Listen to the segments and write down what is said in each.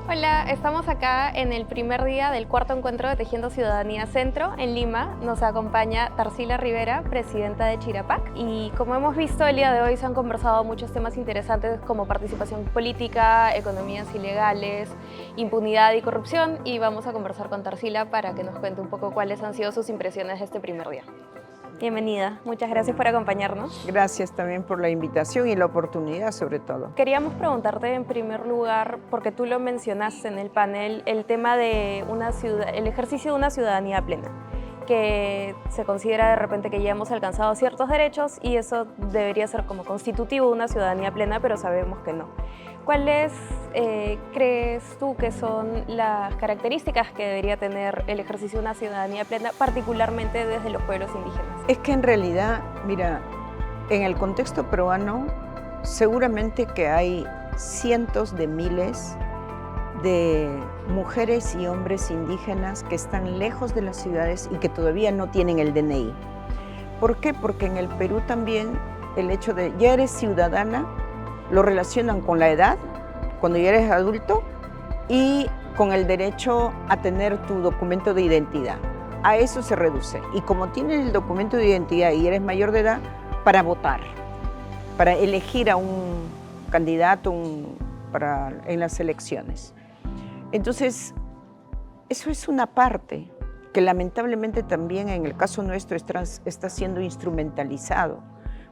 Hola, estamos acá en el primer día del cuarto encuentro de Tejiendo Ciudadanía Centro en Lima. Nos acompaña Tarsila Rivera, presidenta de Chirapac. Y como hemos visto el día de hoy se han conversado muchos temas interesantes como participación política, economías ilegales, impunidad y corrupción. Y vamos a conversar con Tarsila para que nos cuente un poco cuáles han sido sus impresiones de este primer día. Bienvenida, muchas gracias por acompañciudad. Gracias también por la invitación y la oportunidad sobre todo. Queríamos preguntarte en primer lugar, porque tú lo mencionaste en el panel, el tema de el ejercicio de una ciudadanía plena, que se considera de repente que ya hemos alcanzado ciertos derechos y eso debería ser como constitutivo de una ciudadanía plena, pero sabemos que no. ¿Cuáles crees tú que son las características que debería tener el ejercicio de una ciudadanía plena, particularmente desde los pueblos indígenas? Es que en realidad, mira, en el contexto peruano, seguramente que hay cientos de miles de mujeres y hombres indígenas que están lejos de las ciudades y que todavía no tienen el DNI. ¿Por qué? Porque en el Perú también el hecho de ya eres ciudadana lo relacionan con la edad, cuando ya eres adulto, y con el derecho a tener tu documento de identidad. A eso se reduce. Y como tienes el documento de identidad y eres mayor de edad, para votar, para elegir a un candidato en las elecciones. Entonces, eso es una parte que lamentablemente también en el caso nuestro está siendo instrumentalizado.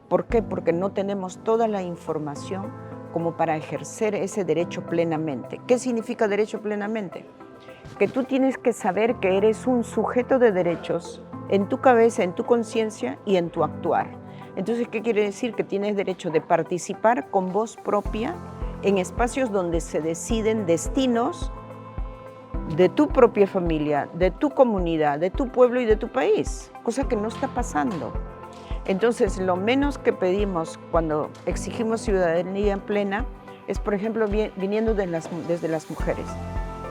¿Por qué? Porque no tenemos toda la información como para ejercer ese derecho plenamente. ¿Qué significa derecho plenamente? Que tú tienes que saber que eres un sujeto de derechos en tu cabeza, en tu conciencia y en tu actuar. Entonces, ¿qué quiere decir? Que tienes derecho de participar con voz propia en espacios donde se deciden destinos de tu propia familia, de tu comunidad, de tu pueblo y de tu país, cosa que no está pasando. Entonces, lo menos que pedimos cuando exigimos ciudadanía plena es, por ejemplo, viniendo desde las mujeres.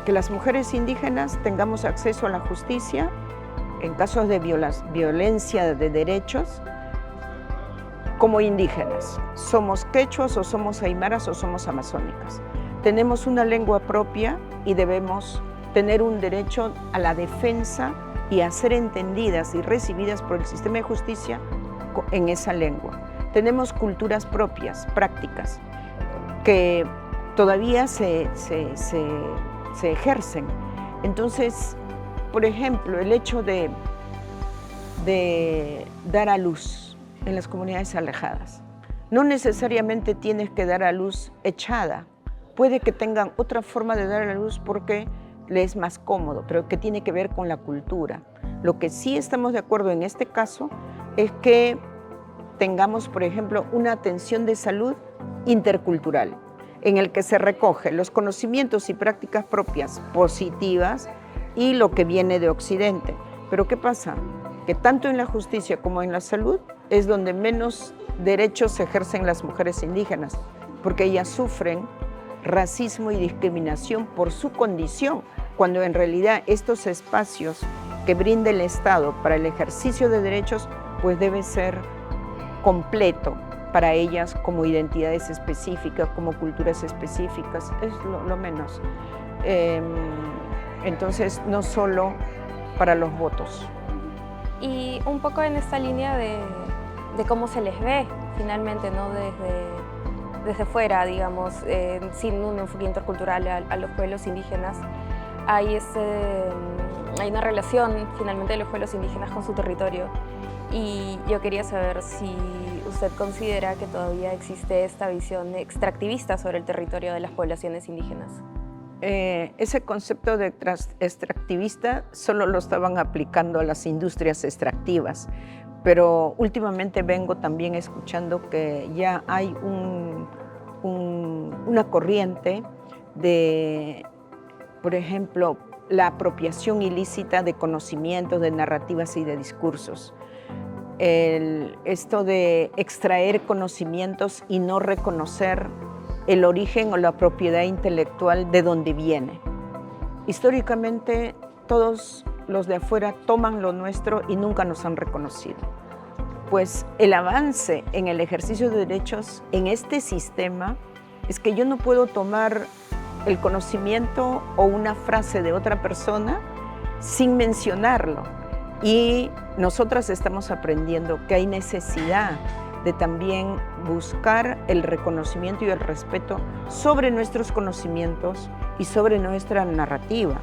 Que las mujeres indígenas tengamos acceso a la justicia en casos de violencia de derechos como indígenas. Somos quechuas o somos aymaras o somos amazónicas. Tenemos una lengua propia y debemos tener un derecho a la defensa y a ser entendidas y recibidas por el sistema de justicia en esa lengua. Tenemos culturas propias, prácticas, que todavía se ejercen. Entonces, por ejemplo, el hecho de dar a luz en las comunidades alejadas. No necesariamente tienes que dar a luz echada. Puede que tengan otra forma de dar a luz porque les es más cómodo, pero que tiene que ver con la cultura. Lo que sí estamos de acuerdo en este caso es que tengamos, por ejemplo, una atención de salud intercultural, en el que se recogen los conocimientos y prácticas propias positivas y lo que viene de Occidente. Pero ¿qué pasa? Que tanto en la justicia como en la salud es donde menos derechos ejercen las mujeres indígenas, porque ellas sufren racismo y discriminación por su condición, cuando en realidad estos espacios que brinda el Estado para el ejercicio de derechos, pues debe ser completo para ellas como identidades específicas, como culturas específicas, es lo menos. Entonces, no solo para los votos. Y un poco en esta línea de cómo se les ve finalmente, ¿no? Desde fuera, digamos, sin un enfoque intercultural a los pueblos indígenas, hay una relación finalmente de los pueblos indígenas con su territorio. Y yo quería saber si usted considera que todavía existe esta visión extractivista sobre el territorio de las poblaciones indígenas. Ese concepto de extractivista solo lo estaban aplicando a las industrias extractivas, pero últimamente vengo también escuchando que ya hay una corriente de, por ejemplo, la apropiación ilícita de conocimientos, de narrativas y de discursos. Esto de extraer conocimientos y no reconocer el origen o la propiedad intelectual de donde viene. Históricamente, todos los de afuera toman lo nuestro y nunca nos han reconocido. Pues el avance en el ejercicio de derechos en este sistema es que yo no puedo tomar el conocimiento o una frase de otra persona sin mencionarlo. Y nosotras estamos aprendiendo que hay necesidad de también buscar el reconocimiento y el respeto sobre nuestros conocimientos y sobre nuestra narrativa,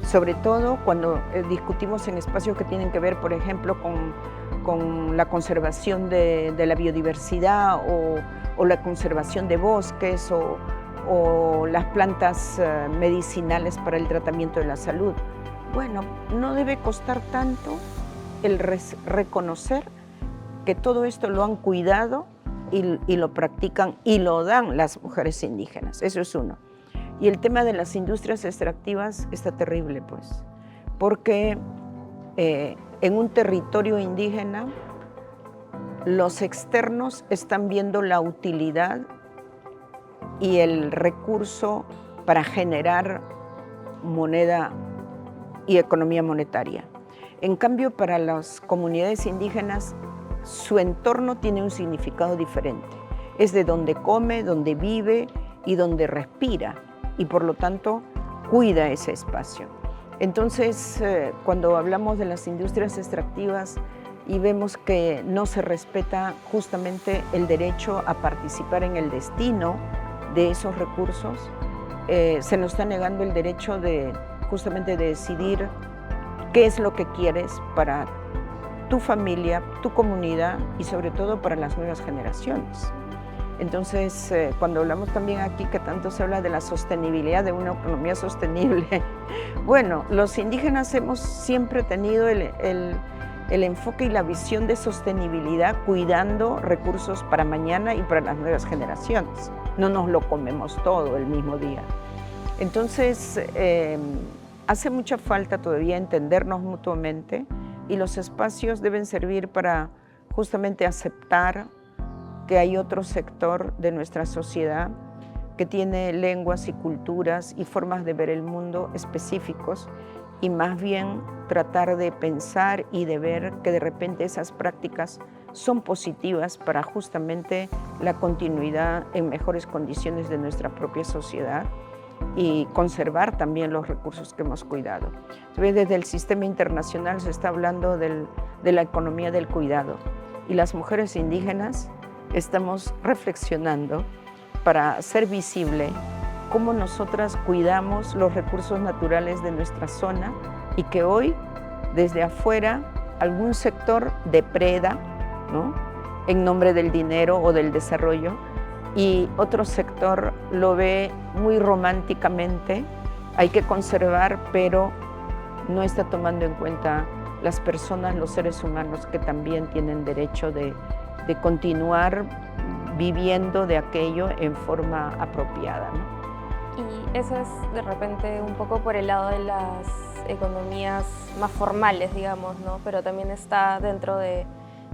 sobre todo cuando discutimos en espacios que tienen que ver, por ejemplo, con la conservación de la biodiversidad o la conservación de bosques o las plantas medicinales para el tratamiento de la salud. Bueno, no debe costar tanto el reconocer que todo esto lo han cuidado y lo practican y lo dan las mujeres indígenas. Eso es uno. Y el tema de las industrias extractivas está terrible, pues, porque en un territorio indígena los externos están viendo la utilidad y el recurso para generar moneda y economía monetaria. En cambio, para las comunidades indígenas, su entorno tiene un significado diferente. Es de donde come, donde vive y donde respira, y por lo tanto cuida ese espacio. Entonces, cuando hablamos de las industrias extractivas y vemos que no se respeta justamente el derecho a participar en el destino de esos recursos, se nos está negando el derecho de justamente de decidir qué es lo que quieres para tu familia, tu comunidad y sobre todo para las nuevas generaciones. Entonces, cuando hablamos también aquí que tanto se habla de la sostenibilidad, de una economía sostenible, bueno, los indígenas hemos siempre tenido el enfoque y la visión de sostenibilidad cuidando recursos para mañana y para las nuevas generaciones. No nos lo comemos todo el mismo día. Entonces, hace mucha falta todavía entendernos mutuamente y los espacios deben servir para justamente aceptar que hay otro sector de nuestra sociedad que tiene lenguas y culturas y formas de ver el mundo específicos y más bien tratar de pensar y de ver que de repente esas prácticas son positivas para justamente la continuidad en mejores condiciones de nuestra propia sociedad y conservar también los recursos que hemos cuidado. Desde el sistema internacional se está hablando de la economía del cuidado y las mujeres indígenas estamos reflexionando para hacer visible cómo nosotras cuidamos los recursos naturales de nuestra zona y que hoy, desde afuera, algún sector depreda, ¿no?, en nombre del dinero o del desarrollo, y otro sector lo ve muy románticamente, hay que conservar, pero no está tomando en cuenta las personas, los seres humanos que también tienen derecho de continuar viviendo de aquello en forma apropiada, ¿no? Y eso es de repente un poco por el lado de las economías más formales, digamos, ¿no? Pero también está dentro de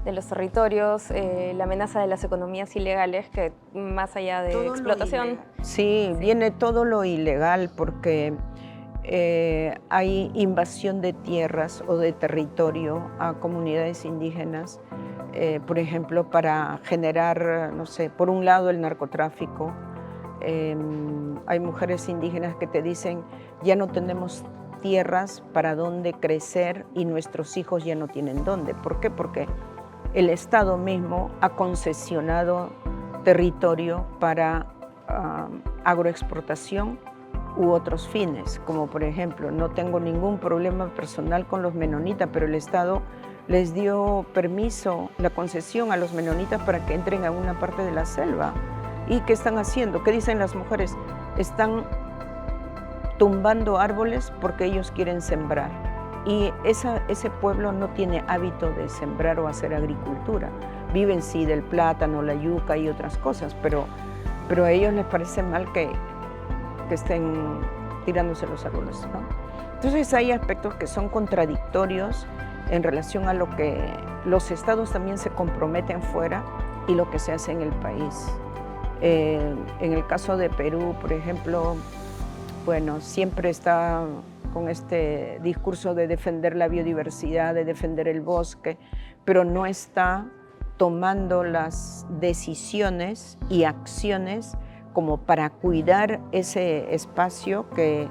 los territorios la amenaza de las economías ilegales, que más allá de todo explotación. Sí, viene todo lo ilegal porque hay invasión de tierras o de territorio a comunidades indígenas, por ejemplo, para generar, no sé, por un lado el narcotráfico. Hay mujeres indígenas que te dicen, ya no tenemos tierras para dónde crecer y nuestros hijos ya no tienen dónde. ¿Por qué? Porque el Estado mismo ha concesionado territorio para agroexportación u otros fines, como por ejemplo, no tengo ningún problema personal con los menonitas, pero el Estado les dio permiso, la concesión a los menonitas para que entren a una parte de la selva. ¿Y qué están haciendo? ¿Qué dicen las mujeres? Están tumbando árboles porque ellos quieren sembrar. Y ese pueblo no tiene hábito de sembrar o hacer agricultura. Viven sí del plátano, la yuca y otras cosas, pero a ellos les parece mal que estén tirándose los árboles, ¿no? Entonces hay aspectos que son contradictorios en relación a lo que los estados también se comprometen fuera y lo que se hace en el país. En el caso de Perú, por ejemplo, bueno, siempre está con este discurso de defender la biodiversidad, de defender el bosque, pero no está tomando las decisiones y acciones como para cuidar ese espacio que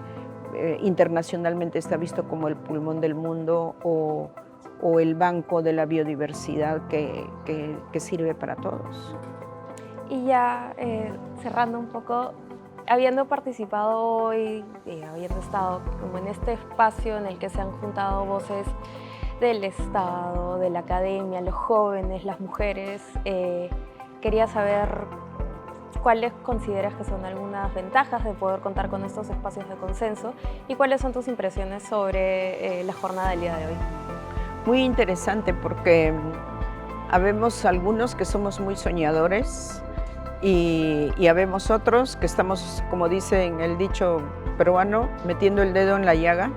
internacionalmente está visto como el pulmón del mundo o el banco de la biodiversidad que sirve para todos. Y ya cerrando un poco, habiendo participado hoy y habiendo estado como en este espacio en el que se han juntado voces del Estado, de la academia, los jóvenes, las mujeres, quería saber cuáles consideras que son algunas ventajas de poder contar con estos espacios de consenso y cuáles son tus impresiones sobre la jornada del día de hoy. Muy interesante porque habemos algunos que somos muy soñadores y habemos otros que estamos, como dice en el dicho peruano, metiendo el dedo en la llaga.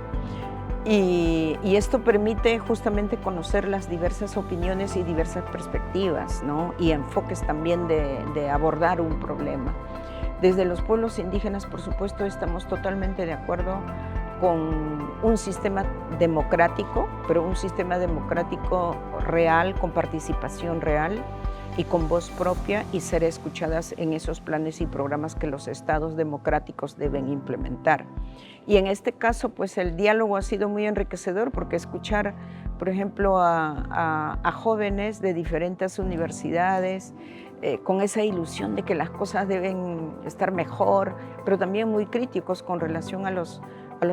Y esto permite justamente conocer las diversas opiniones y diversas perspectivas, ¿no? Y enfoques también de abordar un problema. Desde los pueblos indígenas, por supuesto, estamos totalmente de acuerdo con un sistema democrático, pero un sistema democrático real, con participación real y con voz propia y ser escuchadas en esos planes y programas que los estados democráticos deben implementar. Y en este caso, pues el diálogo ha sido muy enriquecedor porque escuchar, por ejemplo, a jóvenes de diferentes universidades con esa ilusión de que las cosas deben estar mejor, pero también muy críticos con relación a los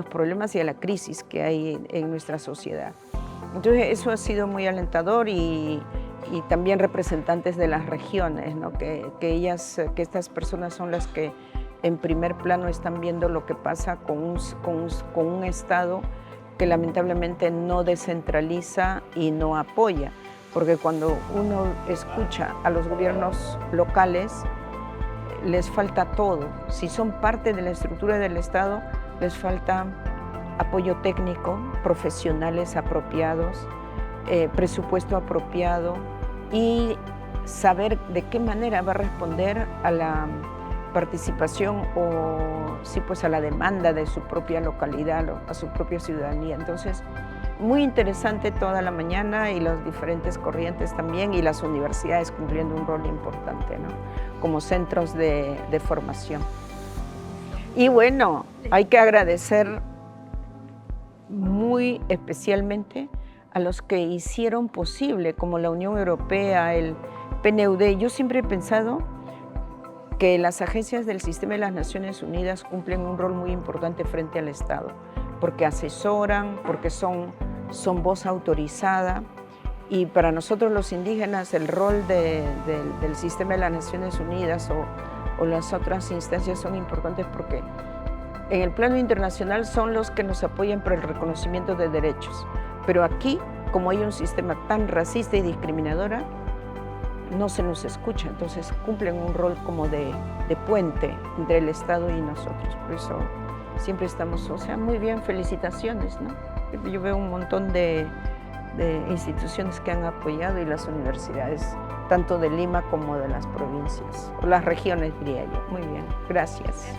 problemas y a la crisis que hay en nuestra sociedad. Entonces eso ha sido muy alentador y también representantes de las regiones, ¿no? que estas personas son las que en primer plano están viendo lo que pasa con un Estado que lamentablemente no descentraliza y no apoya, porque cuando uno escucha a los gobiernos locales, les falta todo. Si son parte de la estructura del Estado, les falta apoyo técnico, profesionales apropiados, presupuesto apropiado y saber de qué manera va a responder a la participación o sí, pues a la demanda de su propia localidad, a su propia ciudadanía. Entonces, muy interesante toda la mañana y las diferentes corrientes también y las universidades cumpliendo un rol importante, ¿no? Como centros de formación. Y bueno, hay que agradecer muy especialmente a los que hicieron posible, como la Unión Europea, el PNUD. Yo siempre he pensado que las agencias del sistema de las Naciones Unidas cumplen un rol muy importante frente al Estado, porque asesoran, porque son voz autorizada, y para nosotros los indígenas el rol del sistema de las Naciones Unidas o las otras instancias son importantes porque en el plano internacional son los que nos apoyan por el reconocimiento de derechos, pero aquí, como hay un sistema tan racista y discriminador, no se nos escucha, entonces cumplen un rol como de puente entre el Estado y nosotros. Por eso siempre estamos, o sea, muy bien, felicitaciones, ¿no? Yo veo un montón de instituciones que han apoyado y las universidades, tanto de Lima como de las provincias, o las regiones, diría yo. Muy bien, gracias. Gracias.